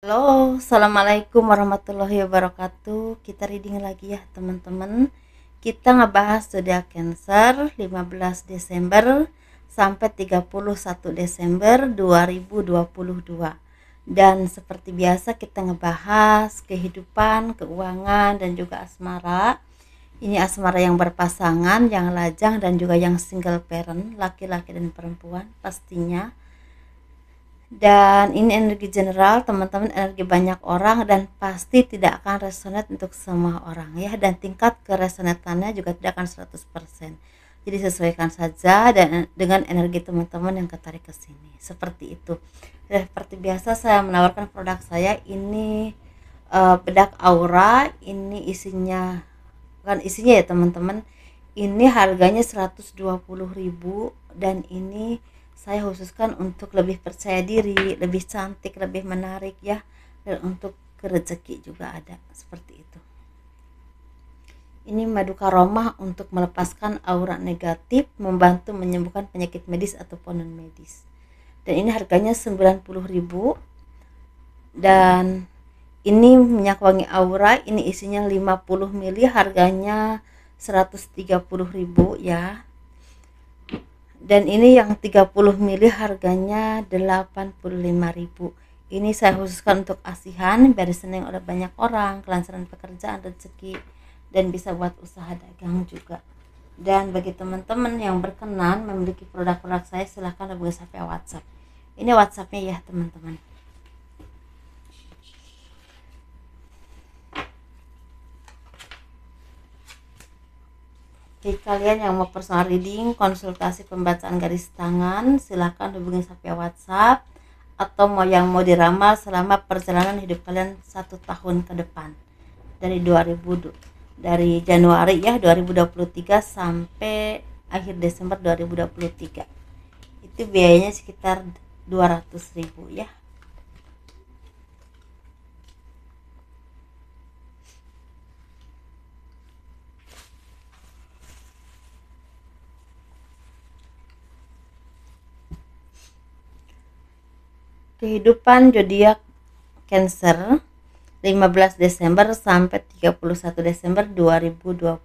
Halo, assalamualaikum warahmatullahi wabarakatuh. Kita reading lagi ya teman-teman. Kita ngebahas zodiak Cancer 15 Desember sampai 31 Desember 2022. Dan seperti biasa kita ngebahas kehidupan, keuangan dan juga asmara. Ini asmara yang berpasangan, yang lajang dan juga yang single parent, laki-laki dan perempuan pastinya. Dan ini energi general teman-teman, energi banyak orang dan pasti tidak akan resonate untuk semua orang ya, dan tingkat keresonatannya juga tidak akan 100%. Jadi sesuaikan saja dan dengan energi teman-teman yang ketarik ke sini. Seperti itu. Dan seperti biasa saya menawarkan produk saya ini, bedak aura. Ini isinya, bukan isinya ya teman-teman, ini harganya 120.000 dan ini saya khususkan untuk lebih percaya diri, lebih cantik, lebih menarik ya, dan untuk rezeki juga ada seperti itu. Ini madu karomah untuk melepaskan aura negatif, membantu menyembuhkan penyakit medis ataupun non medis. Dan ini harganya 90.000. Dan ini minyak wangi aura, ini isinya 50 ml, harganya 130.000 ya. Dan ini yang 30 ml harganya 85.000. Ini saya khususkan untuk asihan, biar diseneng oleh banyak orang, kelancaran pekerjaan, rezeki, dan bisa buat usaha dagang juga. Dan bagi teman-teman yang berkenan memiliki produk-produk saya, silahkan hubungi saya via WhatsApp. Ini WhatsAppnya ya teman-teman. Bagi kalian yang mau personal reading, konsultasi pembacaan garis tangan, silahkan hubungi saya via WhatsApp. Atau mau diramal selama perjalanan hidup kalian 1 tahun ke depan, dari dari Januari ya 2023 sampai akhir Desember 2023. Itu biayanya sekitar 200.000 ya. Kehidupan zodiak Cancer 15 Desember sampai 31 Desember 2022.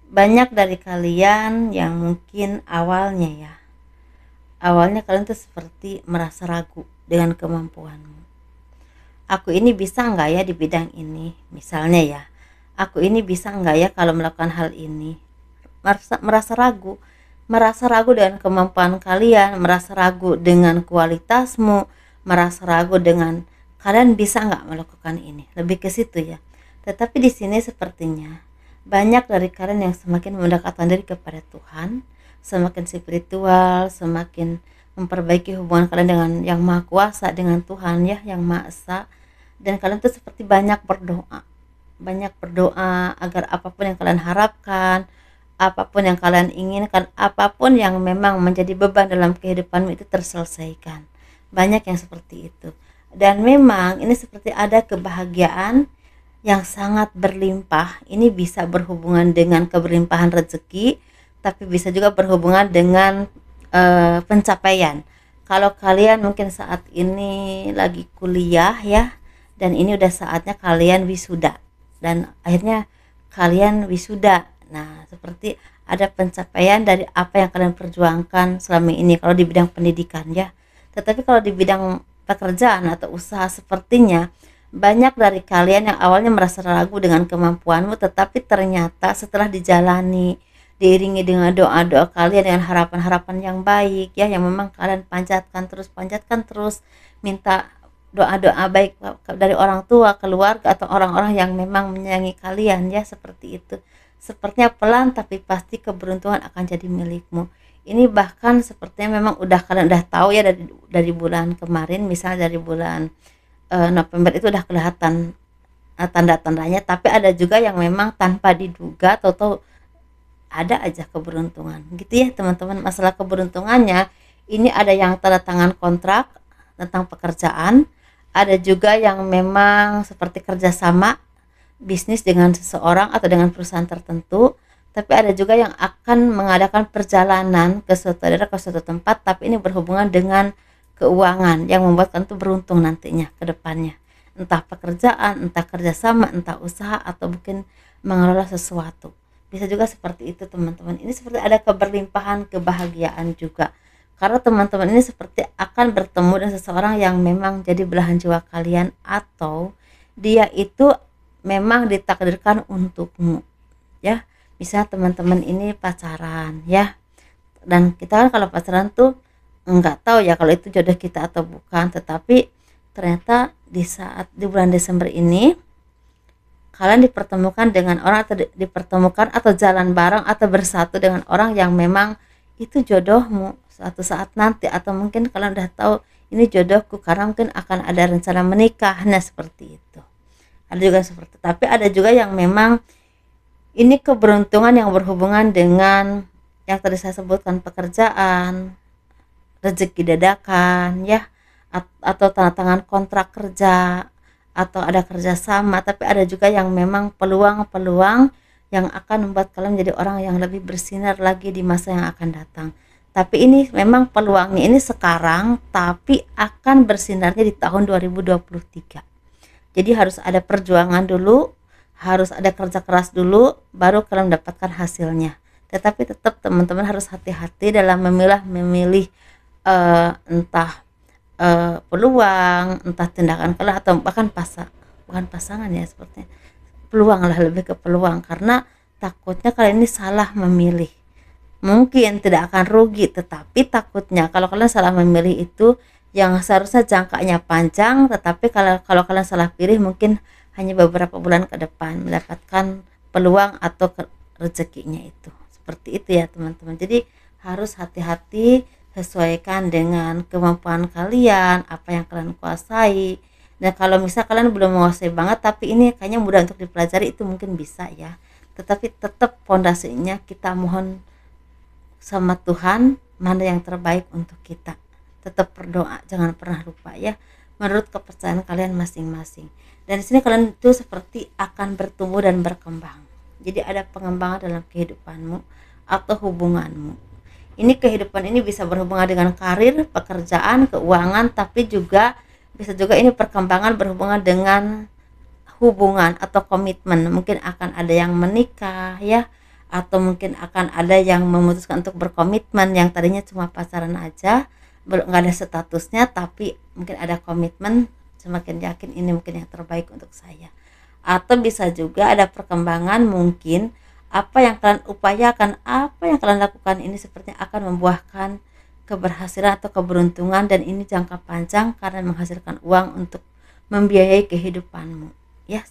Banyak dari kalian yang mungkin awalnya kalian tuh seperti merasa ragu dengan kemampuanmu. Aku ini bisa nggak ya di bidang ini, misalnya ya, aku ini bisa nggak ya kalau melakukan hal ini. Merasa ragu dengan kemampuan kalian, merasa ragu dengan kualitasmu, merasa ragu dengan kalian bisa nggak melakukan ini, lebih ke situ ya. Tetapi di sini sepertinya banyak dari kalian yang semakin mendekatkan diri kepada Tuhan, semakin spiritual, semakin memperbaiki hubungan kalian dengan yang maha kuasa, dengan Tuhan ya, yang maha esa. Dan kalian tuh seperti banyak berdoa agar apapun yang kalian harapkan, apapun yang kalian inginkan, apapun yang memang menjadi beban dalam kehidupanmu itu terselesaikan. Banyak yang seperti itu. Dan memang ini seperti ada kebahagiaan yang sangat berlimpah. Ini bisa berhubungan dengan keberlimpahan rezeki, tapi bisa juga berhubungan dengan pencapaian. Kalau kalian mungkin saat ini lagi kuliah ya, dan ini udah saatnya kalian wisuda, dan akhirnya kalian wisuda. Nah, seperti ada pencapaian dari apa yang kalian perjuangkan selama ini kalau di bidang pendidikan ya. Tetapi kalau di bidang pekerjaan atau usaha, sepertinya banyak dari kalian yang awalnya merasa ragu dengan kemampuanmu, tetapi ternyata setelah dijalani, diiringi dengan doa-doa kalian, dengan harapan-harapan yang baik ya, yang memang kalian panjatkan terus, minta doa-doa baik dari orang tua, keluarga, atau orang-orang yang memang menyayangi kalian ya, seperti itu. Sepertinya pelan tapi pasti keberuntungan akan jadi milikmu. Ini bahkan sepertinya memang kalian udah tahu ya dari bulan kemarin, misalnya dari bulan November itu udah kelihatan tanda-tandanya, tapi ada juga yang memang tanpa diduga atau ada aja keberuntungan gitu ya teman-teman. Masalah keberuntungannya ini ada yang tanda tangan kontrak tentang pekerjaan, ada juga yang memang seperti kerjasama bisnis dengan seseorang atau dengan perusahaan tertentu, tapi ada juga yang akan mengadakan perjalanan ke suatu daerah, ke suatu tempat, tapi ini berhubungan dengan keuangan yang membuat kalian tuh beruntung nantinya ke depannya. Entah pekerjaan, entah kerjasama, entah usaha, atau mungkin mengelola sesuatu. Bisa juga seperti itu teman-teman. Ini seperti ada keberlimpahan kebahagiaan juga. Karena teman-teman ini seperti akan bertemu dengan seseorang yang memang jadi belahan jiwa kalian, atau dia itu memang ditakdirkan untukmu. Ya, bisa teman-teman ini pacaran ya. Dan kita kan kalau pacaran tuh nggak tahu ya kalau itu jodoh kita atau bukan, tetapi ternyata di bulan Desember ini kalian dipertemukan dengan orang, atau dipertemukan atau jalan bareng atau bersatu dengan orang yang memang itu jodohmu suatu saat nanti, atau mungkin kalian udah tahu ini jodohku karena mungkin akan ada rencana menikah. Nah seperti itu, ada juga seperti, tapi ada juga yang memang ini keberuntungan yang berhubungan dengan yang tadi saya sebutkan, pekerjaan, rezeki dadakan ya, atau tanda tangan kontrak kerja, atau ada kerjasama. Tapi ada juga yang memang peluang-peluang yang akan membuat kalian menjadi orang yang lebih bersinar lagi di masa yang akan datang. Tapi ini memang peluangnya ini sekarang, tapi akan bersinarnya di tahun 2023. Jadi harus ada perjuangan dulu, harus ada kerja keras dulu, baru kalian mendapatkan hasilnya. Tetapi tetap teman-teman harus hati-hati dalam memilih entah peluang, entah tindakan kalian, atau bahkan bukan pasangan ya, sepertinya peluang lah, lebih ke peluang, karena takutnya kalian ini salah memilih. Mungkin tidak akan rugi, tetapi takutnya kalau kalian salah memilih itu yang seharusnya jangkanya panjang, tetapi kalau kalian salah pilih mungkin hanya beberapa bulan ke depan mendapatkan peluang atau rezekinya itu. Seperti itu ya teman-teman. Jadi harus hati-hati, sesuaikan dengan kemampuan kalian, apa yang kalian kuasai. Dan kalau misal kalian belum menguasai banget tapi ini kayaknya mudah untuk dipelajari, itu mungkin bisa ya. Tetapi tetap fondasinya kita mohon sama Tuhan mana yang terbaik untuk kita. Tetap berdoa, jangan pernah lupa ya, menurut kepercayaan kalian masing-masing. Dan di sini kalian itu seperti akan bertumbuh dan berkembang. Jadi ada pengembangan dalam kehidupanmu atau hubunganmu. Ini kehidupan ini bisa berhubungan dengan karir, pekerjaan, keuangan, tapi juga bisa juga ini perkembangan berhubungan dengan hubungan atau komitmen. Mungkin akan ada yang menikah ya, atau mungkin akan ada yang memutuskan untuk berkomitmen, yang tadinya cuma pacaran aja, belum nggak ada statusnya, tapi mungkin ada komitmen, semakin yakin ini mungkin yang terbaik untuk saya. Atau bisa juga ada perkembangan, mungkin apa yang kalian upayakan, apa yang kalian lakukan ini sepertinya akan membuahkan keberhasilan atau keberuntungan, dan ini jangka panjang karena menghasilkan uang untuk membiayai kehidupanmu ya.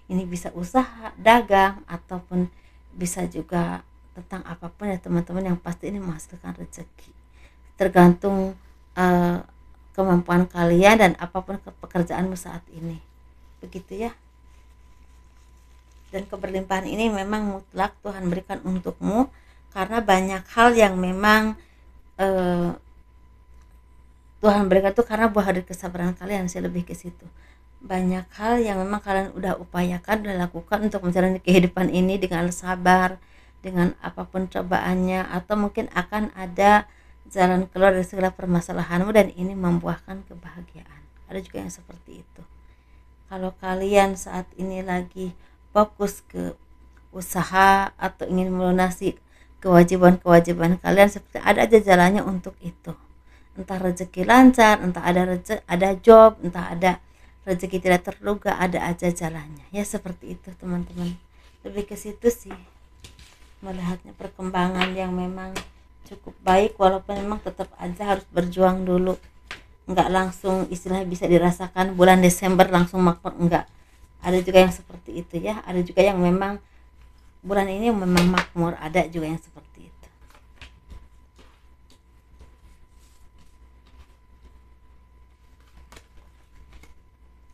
Ini bisa usaha, dagang, ataupun bisa juga tentang apapun ya teman-teman, yang pasti ini menghasilkan rezeki. Tergantung kemampuan kalian dan apapun pekerjaanmu saat ini, begitu ya. Dan keberlimpahan ini memang mutlak Tuhan berikan untukmu, karena banyak hal yang memang Tuhan berikan itu karena buah dari kesabaran kalian sih, lebih ke situ. Banyak hal yang memang kalian udah upayakan, udah lakukan untuk menjalani kehidupan ini dengan sabar, dengan apapun cobaannya, atau mungkin akan ada jalan keluar dari segala permasalahanmu, dan ini membuahkan kebahagiaan. Ada juga yang seperti itu. Kalau kalian saat ini lagi fokus ke usaha atau ingin melunasi kewajiban-kewajiban kalian, seperti ada aja jalannya untuk itu. Entah rezeki lancar, entah ada job, entah ada rezeki tidak terduga, ada aja jalannya ya. Seperti itu teman-teman, lebih ke situ sih, melihatnya perkembangan yang memang cukup baik, walaupun memang tetap aja harus berjuang dulu. Enggak langsung istilahnya bisa dirasakan bulan Desember langsung makmur, enggak. Ada juga yang seperti itu ya, ada juga yang memang bulan ini memang makmur, ada juga yang seperti itu.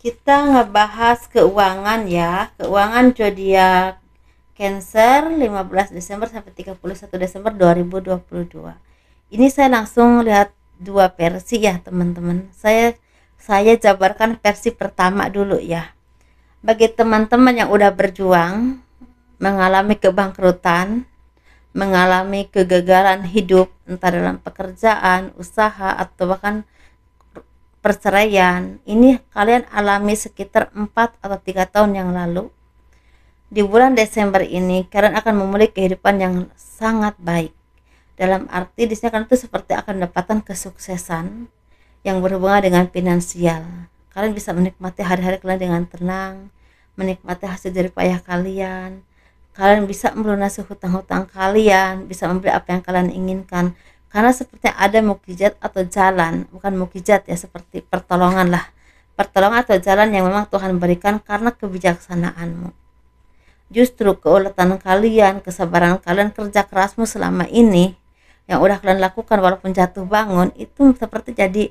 Kita ngebahas keuangan ya, keuangan zodiak Cancer 15 Desember sampai 31 Desember 2022. Ini saya langsung lihat dua versi ya teman-teman. Saya jabarkan versi pertama dulu ya. Bagi teman-teman yang udah berjuang, mengalami kebangkrutan, mengalami kegagalan hidup, entah dalam pekerjaan, usaha, atau bahkan perceraian ini kalian alami sekitar 4 atau 3 tahun yang lalu. Di bulan Desember ini kalian akan memulai kehidupan yang sangat baik. Dalam arti di sini kalian itu seperti akan mendapatkan kesuksesan yang berhubungan dengan finansial. Kalian bisa menikmati hari-hari kalian dengan tenang, menikmati hasil jerih payah kalian. Kalian bisa melunasi hutang-hutang kalian, bisa membeli apa yang kalian inginkan. Karena seperti ada mukjizat atau jalan, bukan mukjizat ya, seperti pertolongan lah. Pertolongan atau jalan yang memang Tuhan berikan karena kebijaksanaanmu. Justru keuletan kalian, kesabaran kalian, kerja kerasmu selama ini yang udah kalian lakukan walaupun jatuh bangun, itu seperti jadi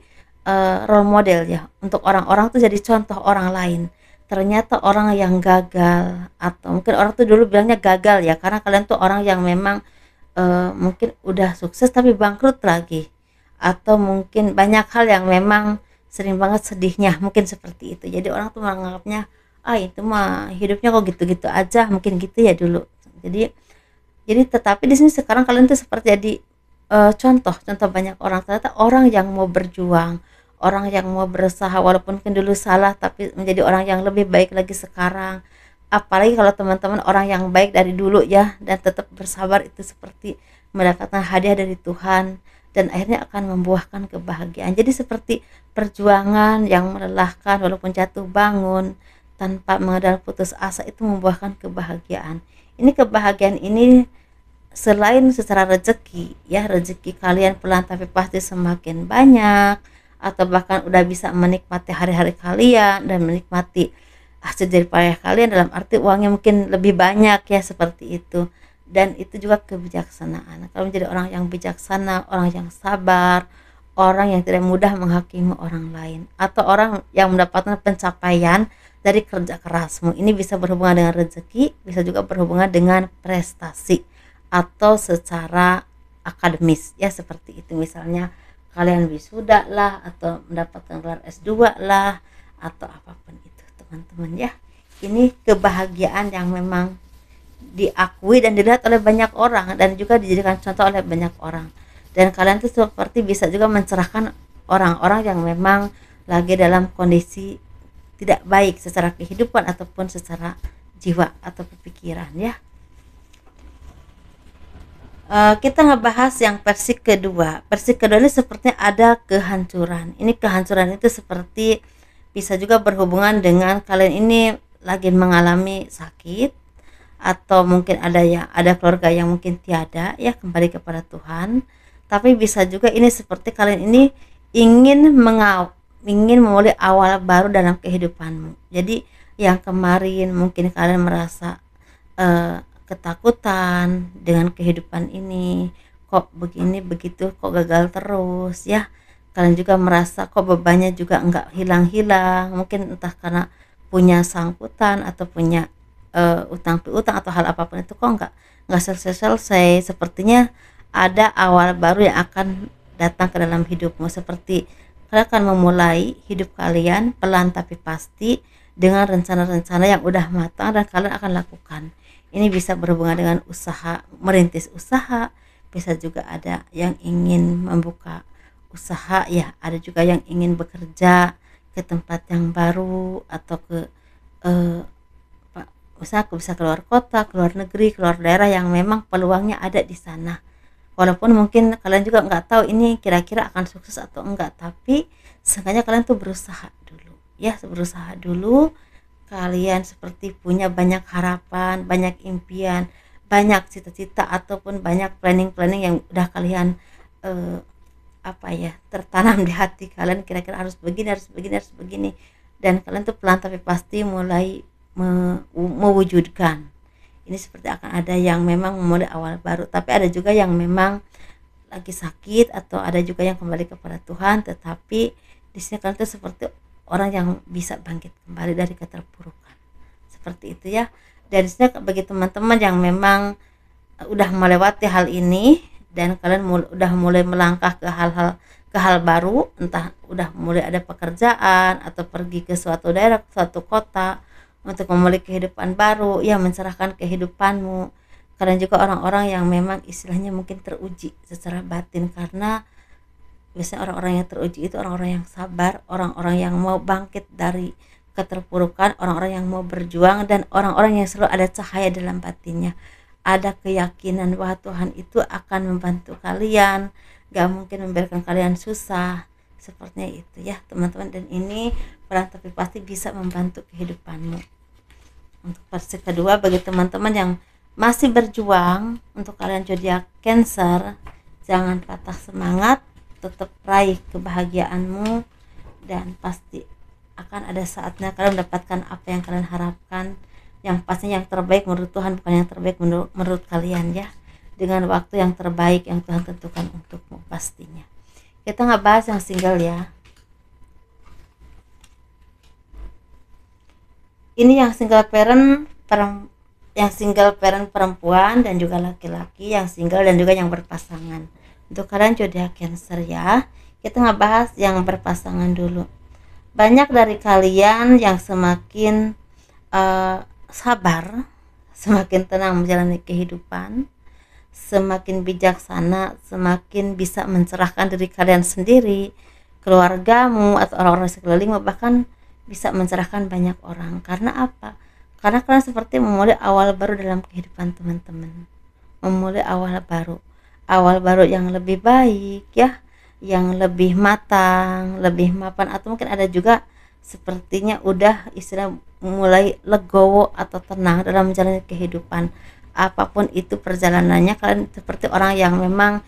role model ya, untuk orang-orang tuh jadi contoh orang lain. Ternyata orang yang gagal, atau mungkin orang tuh dulu bilangnya gagal ya, karena kalian tuh orang yang memang mungkin udah sukses tapi bangkrut lagi, atau mungkin banyak hal yang memang sering banget sedihnya, mungkin seperti itu. Jadi orang tuh menganggapnya itu mah hidupnya kok gitu-gitu aja, mungkin gitu ya dulu. Jadi tetapi di sini sekarang kalian tuh seperti jadi contoh banyak orang. Ternyata orang yang mau berjuang, orang yang mau berusaha walaupun mungkin dulu salah, tapi menjadi orang yang lebih baik lagi sekarang. Apalagi kalau teman-teman orang yang baik dari dulu ya, dan tetap bersabar, itu seperti mendapatkan hadiah dari Tuhan dan akhirnya akan membuahkan kebahagiaan. Jadi seperti perjuangan yang melelahkan walaupun jatuh bangun tanpa mengenal putus asa itu membuahkan kebahagiaan. Ini kebahagiaan ini selain secara rezeki ya, rezeki kalian pelan tapi pasti semakin banyak, atau bahkan udah bisa menikmati hari-hari kalian dan menikmati hasil jerih payah kalian, dalam arti uangnya mungkin lebih banyak ya, seperti itu. Dan itu juga kebijaksanaan. Kalau menjadi orang yang bijaksana, orang yang sabar, orang yang tidak mudah menghakimi orang lain, atau orang yang mendapatkan pencapaian dari kerja kerasmu. Ini bisa berhubungan dengan rezeki, bisa juga berhubungan dengan prestasi atau secara akademis ya, seperti itu. Misalnya kalian wisuda lah, atau mendapatkan gelar S2 lah, atau apapun itu teman-teman ya. Ini kebahagiaan yang memang diakui dan dilihat oleh banyak orang, dan juga dijadikan contoh oleh banyak orang. Dan kalian tuh seperti bisa juga mencerahkan orang-orang yang memang lagi dalam kondisi tidak baik secara kehidupan ataupun secara jiwa atau pikiran ya. Kita ngebahas yang versi kedua. Versi kedua ini sepertinya ada kehancuran. Ini kehancuran itu seperti bisa juga berhubungan dengan kalian ini lagi mengalami sakit, atau mungkin ada keluarga yang mungkin tiada ya, kembali kepada Tuhan. Tapi bisa juga ini seperti kalian ini ingin memulai awal baru dalam kehidupanmu. Jadi yang kemarin mungkin kalian merasa ketakutan dengan kehidupan ini, kok begini begitu, kok gagal terus ya. Kalian juga merasa kok bebannya juga enggak hilang-hilang, mungkin entah karena punya sangkutan atau punya utang piutang atau hal apapun itu, kok enggak selesai-selesai. Sepertinya ada awal baru yang akan datang ke dalam hidupmu, seperti kalian akan memulai hidup kalian pelan tapi pasti dengan rencana-rencana yang udah matang dan kalian akan lakukan. Ini bisa berhubungan dengan usaha, merintis usaha, bisa juga ada yang ingin membuka usaha ya, ada juga yang ingin bekerja ke tempat yang baru, atau ke usaha bisa keluar kota, keluar negeri, keluar daerah yang memang peluangnya ada di sana. Walaupun mungkin kalian juga nggak tahu ini kira-kira akan sukses atau enggak, tapi seenggaknya kalian tuh berusaha dulu ya, berusaha dulu. Kalian seperti punya banyak harapan, banyak impian, banyak cita-cita, ataupun banyak planning-planning yang udah kalian tertanam di hati kalian, kira-kira harus begini, harus begini, harus begini, dan kalian tuh pelan tapi pasti mulai mewujudkan. Ini seperti akan ada yang memang memulai awal baru, tapi ada juga yang memang lagi sakit, atau ada juga yang kembali kepada Tuhan. Tetapi di sini kalian tuh seperti orang yang bisa bangkit kembali dari keterpurukan, seperti itu ya. Dan sini bagi teman-teman yang memang udah melewati hal ini, dan kalian udah mulai melangkah ke hal baru, entah udah mulai ada pekerjaan atau pergi ke suatu daerah, ke suatu kota untuk memulai kehidupan baru ya, mencerahkan kehidupanmu. Kalian juga orang-orang yang memang istilahnya mungkin teruji secara batin, karena Biasanya orang-orang yang teruji itu orang-orang yang sabar, orang-orang yang mau bangkit dari keterpurukan, orang-orang yang mau berjuang, dan orang-orang yang selalu ada cahaya dalam batinnya. Ada keyakinan bahwa Tuhan itu akan membantu kalian, gak mungkin membiarkan kalian susah. Sepertinya itu ya teman-teman, dan ini peran tapi pasti bisa membantu kehidupanmu. Untuk versi kedua, bagi teman-teman yang masih berjuang, untuk kalian zodiak Cancer, jangan patah semangat, tetap raih kebahagiaanmu, dan pasti akan ada saatnya kalian mendapatkan apa yang kalian harapkan. Yang pastinya yang terbaik menurut Tuhan, bukan yang terbaik menurut kalian ya, dengan waktu yang terbaik yang Tuhan tentukan untukmu pastinya. Kita nggak bahas yang single ya. Ini yang single parent perempuan dan juga laki-laki, yang single dan juga yang berpasangan. Untuk kalian zodiak Cancer ya, kita nggak bahas yang berpasangan dulu. Banyak dari kalian yang semakin sabar, semakin tenang menjalani kehidupan, semakin bijaksana, semakin bisa mencerahkan diri kalian sendiri, keluargamu, atau orang-orang sekelilingmu, bahkan bisa mencerahkan banyak orang. Karena apa? Karena kalian seperti memulai awal baru dalam kehidupan teman-teman, memulai awal baru yang lebih baik ya, yang lebih matang, lebih mapan, atau mungkin ada juga sepertinya udah istilah mulai legowo atau tenang dalam menjalani kehidupan. Apapun itu perjalanannya, kalian seperti orang yang memang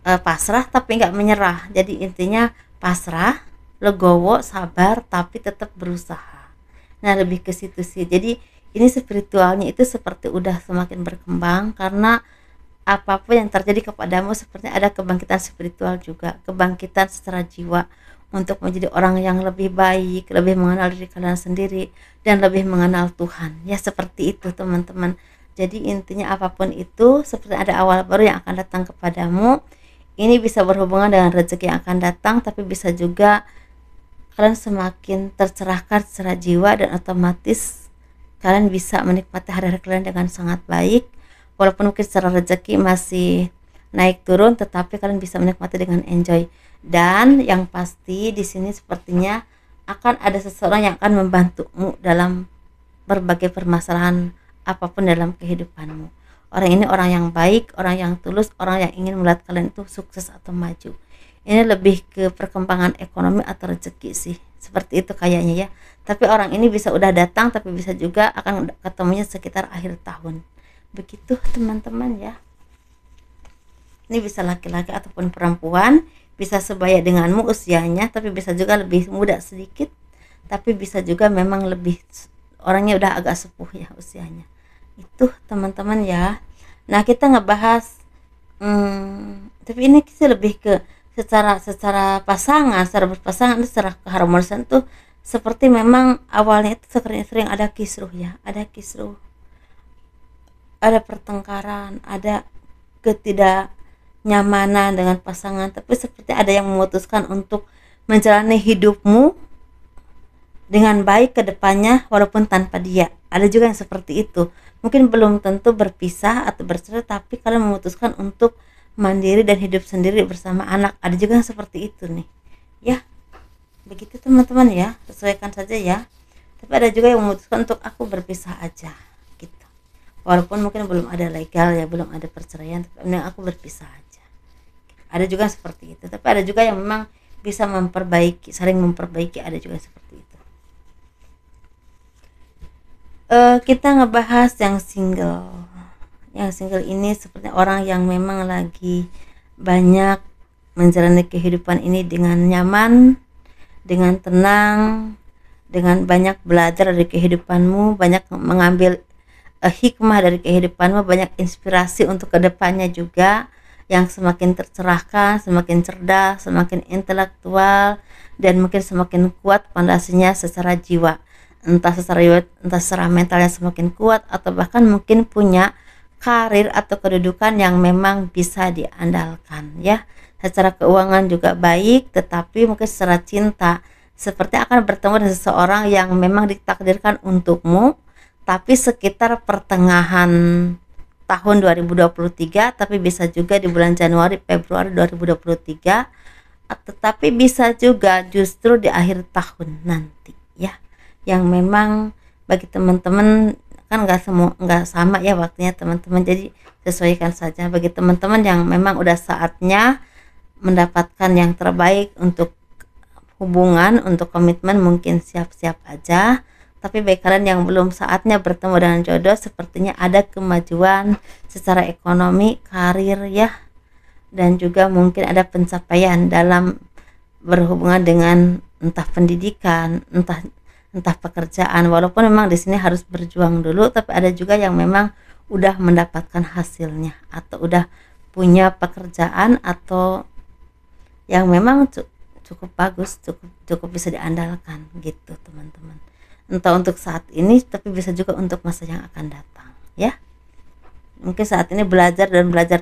pasrah tapi nggak menyerah. Jadi intinya pasrah, legowo, sabar, tapi tetap berusaha. Nah lebih ke situ sih. Jadi ini spiritualnya itu seperti udah semakin berkembang, karena apapun yang terjadi kepadamu sepertinya ada kebangkitan spiritual juga, kebangkitan secara jiwa, untuk menjadi orang yang lebih baik, lebih mengenal diri kalian sendiri, dan lebih mengenal Tuhan ya. Seperti itu teman-teman. Jadi intinya apapun itu seperti ada awal baru yang akan datang kepadamu. Ini bisa berhubungan dengan rezeki yang akan datang, tapi bisa juga kalian semakin tercerahkan secara jiwa, dan otomatis kalian bisa menikmati hari-hari kalian dengan sangat baik. Walaupun mungkin secara rezeki masih naik turun, tetapi kalian bisa menikmati dengan enjoy. Dan yang pasti di sini sepertinya akan ada seseorang yang akan membantumu dalam berbagai permasalahan apapun dalam kehidupanmu. Orang ini orang yang baik, orang yang tulus, orang yang ingin melihat kalian itu sukses atau maju. Ini lebih ke perkembangan ekonomi atau rezeki sih, seperti itu kayaknya ya. Tapi orang ini bisa udah datang, tapi bisa juga akan ketemunya sekitar akhir tahun. Begitu teman-teman ya. Ini bisa laki-laki ataupun perempuan, bisa sebaya denganmu usianya, tapi bisa juga lebih muda sedikit, tapi bisa juga memang lebih orangnya udah agak sepuh ya usianya. Itu teman-teman ya. Nah kita ngebahas tapi ini sih lebih ke secara pasangan, secara berpasangan, secara keharmonisan tuh seperti memang awalnya itu sering ada kisruh ya, ada kisruh, ada pertengkaran, ada ketidaknyamanan dengan pasangan, tapi seperti ada yang memutuskan untuk menjalani hidupmu dengan baik ke depannya walaupun tanpa dia. Ada juga yang seperti itu. Mungkin belum tentu berpisah atau bercerai, tapi kalian memutuskan untuk mandiri dan hidup sendiri bersama anak. Ada juga yang seperti itu nih. Ya. Begitu teman-teman ya, sesuaikan saja ya. Tapi ada juga yang memutuskan untuk aku berpisah aja gitu. Walaupun mungkin belum ada legal ya, belum ada perceraian, tapi aku berpisah aja. Ada juga yang seperti itu. Tapi ada juga yang memang bisa memperbaiki, saling memperbaiki, ada juga yang seperti itu. Kita ngebahas yang single. Yang single ini seperti orang yang memang lagi banyak menjalani kehidupan ini dengan nyaman, dengan tenang, dengan banyak belajar dari kehidupanmu, banyak mengambil hikmah dari kehidupanmu, banyak inspirasi untuk kedepannya juga, yang semakin tercerahkan, semakin cerdas, semakin intelektual, dan mungkin semakin kuat pondasinya secara jiwa, entah secara mentalnya semakin kuat, atau bahkan mungkin punya karir atau kedudukan yang memang bisa diandalkan ya. Secara keuangan juga baik, tetapi mungkin secara cinta seperti akan bertemu dengan seseorang yang memang ditakdirkan untukmu, tapi sekitar pertengahan tahun 2023, tapi bisa juga di bulan Januari Februari 2023, tetapi bisa juga justru di akhir tahun nanti ya, yang memang bagi teman-teman kan nggak sama ya waktunya teman-teman, jadi sesuaikan saja. Bagi teman-teman yang memang udah saatnya mendapatkan yang terbaik untuk hubungan, untuk komitmen, mungkin siap-siap aja. Tapi bagi kalian yang belum saatnya bertemu dengan jodoh, sepertinya ada kemajuan secara ekonomi, karir ya, dan juga mungkin ada pencapaian dalam berhubungan dengan entah pendidikan, entah pekerjaan. Walaupun memang di sini harus berjuang dulu, tapi ada juga yang memang udah mendapatkan hasilnya atau udah punya pekerjaan atau yang memang cukup bagus, cukup bisa diandalkan gitu teman-teman. Entah untuk saat ini, tapi bisa juga untuk masa yang akan datang ya. Mungkin saat ini belajar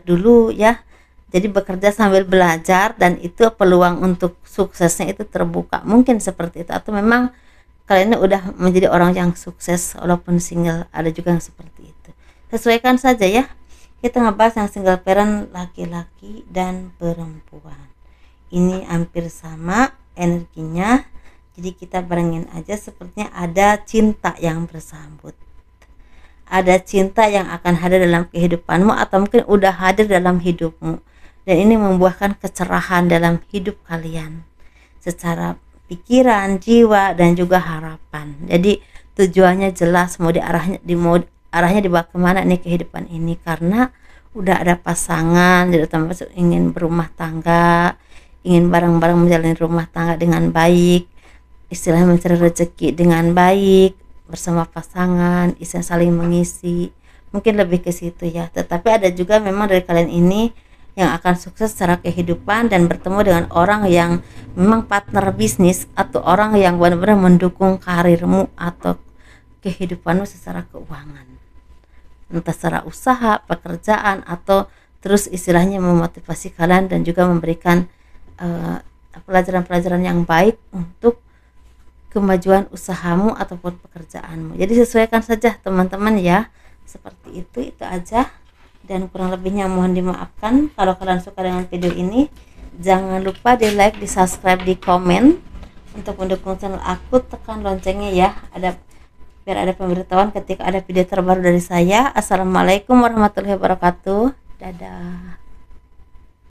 dulu ya, jadi bekerja sambil belajar, dan itu peluang untuk suksesnya itu terbuka, mungkin seperti itu. Atau memang kalian ini udah menjadi orang yang sukses walaupun single, ada juga yang seperti itu. Sesuaikan saja ya. Kita ngebahas yang single parent, laki-laki dan perempuan. Ini hampir sama energinya, jadi kita barengin aja. Sepertinya ada cinta yang bersambut, ada cinta yang akan hadir dalam kehidupanmu atau mungkin udah hadir dalam hidupmu, dan ini membuahkan kecerahan dalam hidup kalian secara pikiran, jiwa, dan juga harapan. Jadi tujuannya jelas, mau arahnya dibawa kemana nih kehidupan ini, karena udah ada pasangan, jadi otomatis ingin berumah tangga, ingin bareng-bareng menjalani rumah tangga dengan baik, istilahnya mencari rezeki dengan baik bersama pasangan, istilah saling mengisi, mungkin lebih ke situ ya. Tetapi ada juga memang dari kalian ini yang akan sukses secara kehidupan dan bertemu dengan orang yang memang partner bisnis atau orang yang benar-benar mendukung karirmu atau kehidupanmu secara keuangan, entah secara usaha, pekerjaan, atau terus istilahnya memotivasi kalian dan juga memberikan pelajaran-pelajaran yang baik untuk kemajuan usahamu ataupun pekerjaanmu. Jadi sesuaikan saja teman-teman ya, seperti itu aja, dan kurang lebihnya mohon dimaafkan. Kalau kalian suka dengan video ini, jangan lupa di like, di subscribe, di komen. Untuk mendukung channel aku, tekan loncengnya ya, biar ada pemberitahuan ketika ada video terbaru dari saya. Assalamualaikum warahmatullahi wabarakatuh. Dadah.